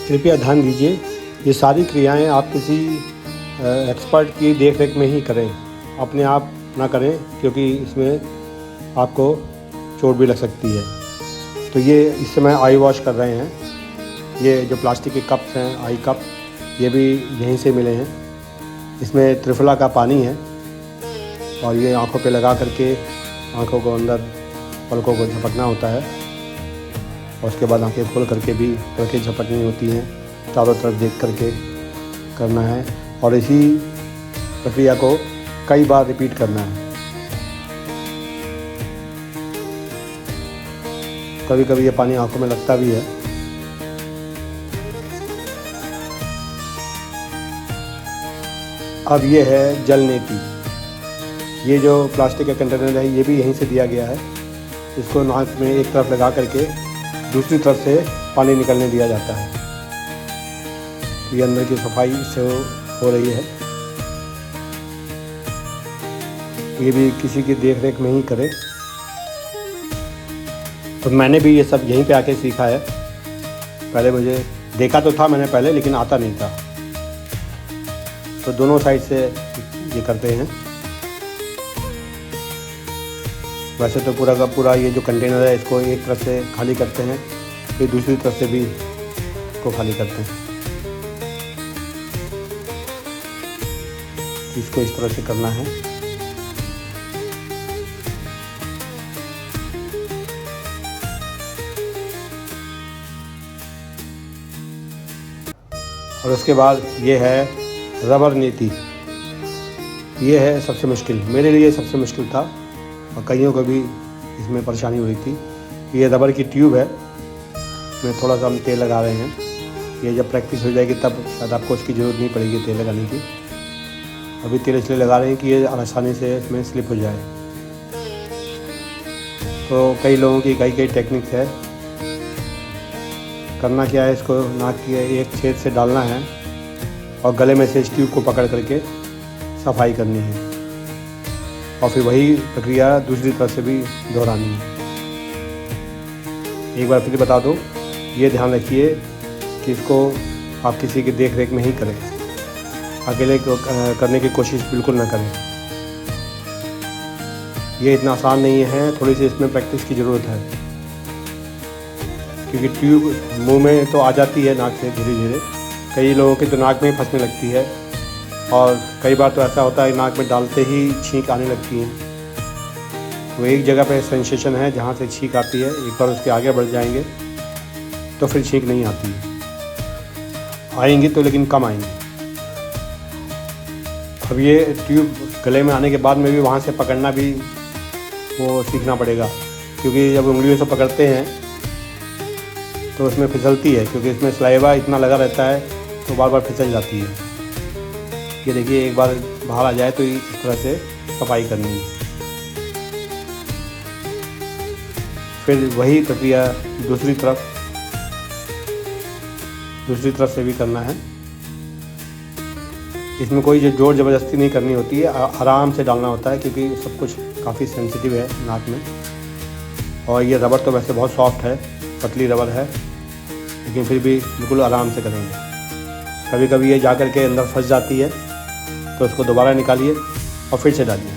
कृपया ध्यान दीजिए, ये सारी क्रियाएं आप किसी एक्सपर्ट की देखरेख में ही करें, अपने आप ना करें, क्योंकि इसमें आपको चोट भी लग सकती है। तो ये इस समय आई वॉश कर रहे हैं। ये जो प्लास्टिक के कप्स हैं, आई कप, ये भी यहीं से मिले हैं। इसमें त्रिफला का पानी है और ये आँखों पे लगा करके आँखों को अंदर पलकों को झपकना होता है और उसके बाद आंखें खोल करके भी पलकें झपकनी होती हैं, चारों तरफ देख करके करना है और इसी प्रक्रिया को कई बार रिपीट करना है। कभी कभी ये पानी आंखों में लगता भी है। अब ये है जल नेति। ये जो प्लास्टिक का कंटेनर है, ये भी यहीं से दिया गया है। इसको नाक में एक तरफ लगा करके दूसरी तरफ से पानी निकलने दिया जाता है। ये अंदर की सफाई से हो रही है। ये भी किसी की देखरेख में ही करें। तो मैंने भी ये सब यहीं पे आके सीखा है। पहले मुझे देखा तो था मैंने पहले, लेकिन आता नहीं था। तो दोनों साइड से ये करते हैं। वैसे तो पूरा का पूरा ये जो कंटेनर है, इसको एक तरफ से खाली करते हैं, फिर दूसरी तरफ से भी इसको खाली करते हैं। इसको इस तरह से करना है। और उसके बाद ये है रबर नीति। ये है सबसे मुश्किल, मेरे लिए सबसे मुश्किल था और कईयों को भी इसमें परेशानी हुई थी। ये रबर की ट्यूब है, इसमें थोड़ा सा हम तेल लगा रहे हैं। ये जब प्रैक्टिस हो जाएगी तब शायद आपको उसकी ज़रूरत नहीं पड़ेगी तेल लगाने की। अभी तेल इसलिए लगा रहे हैं कि ये आसानी से इसमें स्लिप हो जाए। तो कई लोगों की कई टेक्निक्स है। करना क्या है, इसको नाक के एक छेद से डालना है और गले में से इस ट्यूब को पकड़ करके सफाई करनी है और फिर वही प्रक्रिया दूसरी तरफ से भी दोहरानी है। एक बार फिर बता दो, ये ध्यान रखिए कि इसको आप किसी की देख रेख में ही करें, अकेले करने की कोशिश बिल्कुल ना करें। ये इतना आसान नहीं है, थोड़ी सी इसमें प्रैक्टिस की ज़रूरत है, क्योंकि ट्यूब मुंह में तो आ जाती है नाक से धीरे धीरे। कई लोगों के तो नाक में ही फंसने लगती है और कई बार तो ऐसा होता है नाक में डालते ही छींक आने लगती है। वो एक जगह पे सेंसेशन है जहाँ से छींक आती है। एक बार उसके आगे बढ़ जाएंगे तो फिर छींक नहीं आती है, आएंगी तो लेकिन कम आएंगी। अब ये ट्यूब गले में आने के बाद में भी वहाँ से पकड़ना भी वो सीखना पड़ेगा, क्योंकि जब उंगलियों से पकड़ते हैं तो उसमें फिसलती है, क्योंकि इसमें सलाइवा इतना लगा रहता है तो बार बार फिसल जाती है। ये देखिए, एक बार बाहर आ जाए तो इस तरह से सफाई करनी है। फिर वही प्रक्रिया दूसरी तरफ से भी करना है। इसमें कोई जो जोर ज़बरदस्ती नहीं करनी होती है, आराम से डालना होता है, क्योंकि सब कुछ काफ़ी सेंसिटिव है नाक में। और ये रबर तो वैसे बहुत सॉफ्ट है, पतली रबर है, लेकिन फिर भी बिल्कुल आराम से करेंगे। कभी कभी ये जा कर के अंदर फंस जाती है तो उसको दोबारा निकालिए और फिर से डालिए।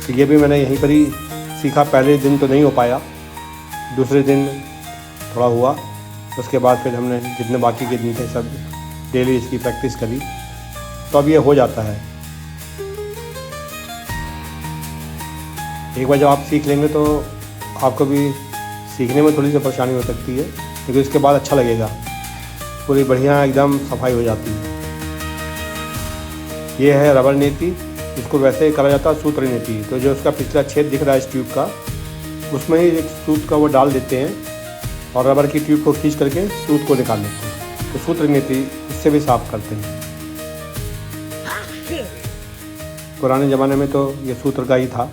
तो ये भी मैंने यहीं पर ही सीखा। पहले दिन तो नहीं हो पाया, दूसरे दिन थोड़ा हुआ। उसके बाद फिर हमने जितने बाकी के दिन थे सब डेली इसकी प्रैक्टिस करी, तो अब ये हो जाता है। एक बार जब आप सीख लेंगे तो आपको भी सीखने में थोड़ी सी परेशानी हो सकती है, लेकिन उसके बाद अच्छा लगेगा, पूरी बढ़िया एकदम सफाई हो जाती है। ये है रबर नीति। इसको वैसे करा जाता है सूत्र नीति। तो जो उसका पिछला छेद दिख रहा है इस ट्यूब का, उसमें ही एक सूत का वो डाल देते हैं और रबर की ट्यूब को खींच करके सूत को निकाल लेते हैं। तो सूत्र नीति इससे भी साफ करते हैं। पुराने ज़माने में तो ये सूत्र का ही था।